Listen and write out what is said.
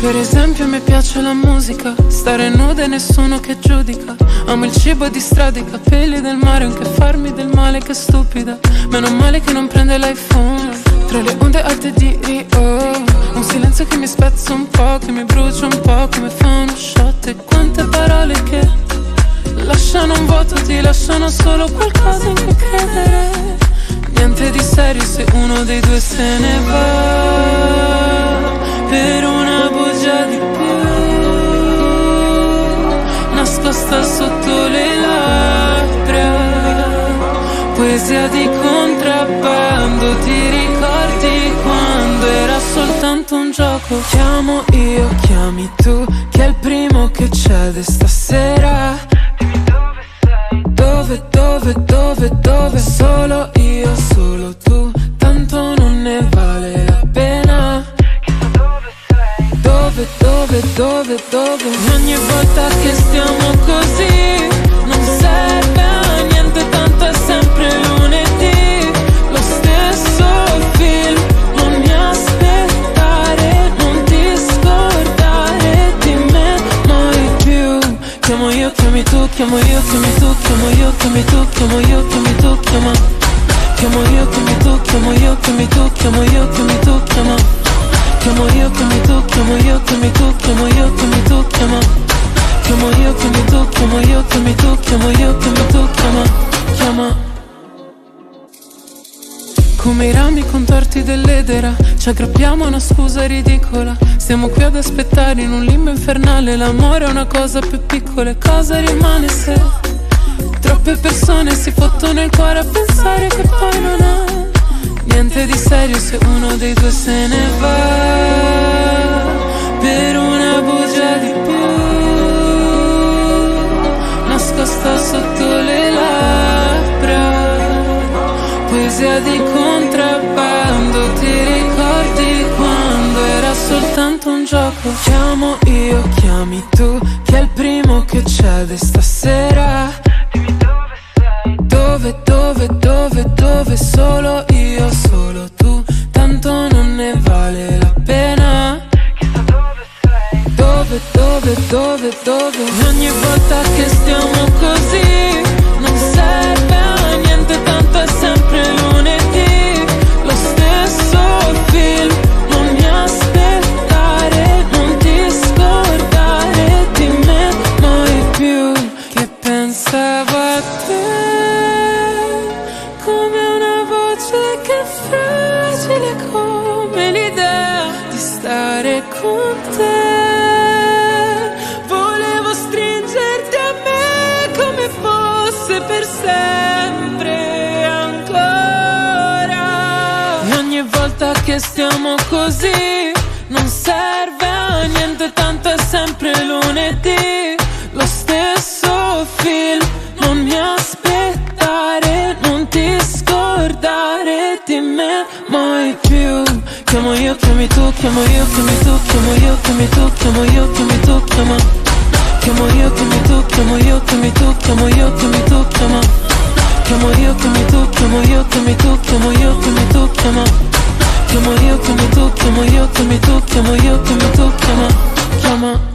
Per esempio mi piace la musica, stare nuda e nessuno che giudica. Amo il cibo di strada, i capelli del mare, anche farmi del male, che stupida. Meno male che non prende l'iPhone. Tra le onde alte di Rio, un silenzio che mi spezza un po', che mi brucia un po', come fa uno shot. E quante parole che lasciano un vuoto, ti lasciano solo qualcosa in cui credere. Niente di serio se uno dei due se ne va per una bugia di più, nascosta sotto le labbra. Poesia di contrabbando, ti ricordi quando era soltanto un gioco? Chiamo io, chiami tu, che è il primo che cede stasera. Dimmi dove sei, dove, solo io, solo tu, tanto non ne vale la pena. Dove e ogni volta che stiamo così non serve a niente, tanto è sempre lunedì. Lo stesso film, non mi aspettare, non ti scordare di me mai più. Chiamo io, chiami tu, chiamo io, chiami tu, chiamo io, chiami tu, chiamo io, chiami tu, chiama. Chiamo io, chiami tu, chiamo io, chiami tu, chiamo io, chiami tu, chiama. Chiamo io, chiami tu, chiamo io, chiami tu, chiamo io, chiami tu, chiama. Chiamo io, chiami tu, chiamo io, chiami tu, chiamo io, chiami tu, chiama. Come i rami contorti dell'edera, ci aggrappiamo a una scusa ridicola. Stiamo qui ad aspettare in un limbo infernale. L'amore è una cosa più piccola, e cosa rimane se troppe persone si fottono il cuore a pensare che poi non ha niente di serio se uno dei due se ne va per una bugia di più, nascosta sotto le labbra. Poesia di contrabbando, ti ricordi quando era soltanto un gioco? Chiamo io, chiami tu, che è il primo che cede stasera. Dimmi dove sei, dove, solo io, solo tu, tanto non ne vale la pena. Chissà dove sei, dove e ogni volta che stiamo così non serve a niente, tanto è sempre lunedì. Lo stesso film, non mi aspettare, non ti scordare di me mai più. Che pensavo a te come una voce che è fragile come l'idea di stare con te. Volevo stringerti a me come fosse per sempre ancora. E ogni volta che stiamo così non serve a niente, tanto è sempre lunedì. Lo stesso film, non mi aspettare, non ti scordare di me mai più. Chiamo io, chiami tu, chiamo io, chiami tu, chiamo io, chiami tu, chiamo io, chiami tu, chiama. Chiamo io, chiami tu, chiamo io, chiami tu, chiamo io, chiami tu, chiama. Chiamo io, chiami tu, chiamo io, chiami tu, chiamo io, chiami tu, chiama. Chiamo io, chiami tu, chiamo io, chiami tu, chiamo io, chiami tu, chiama.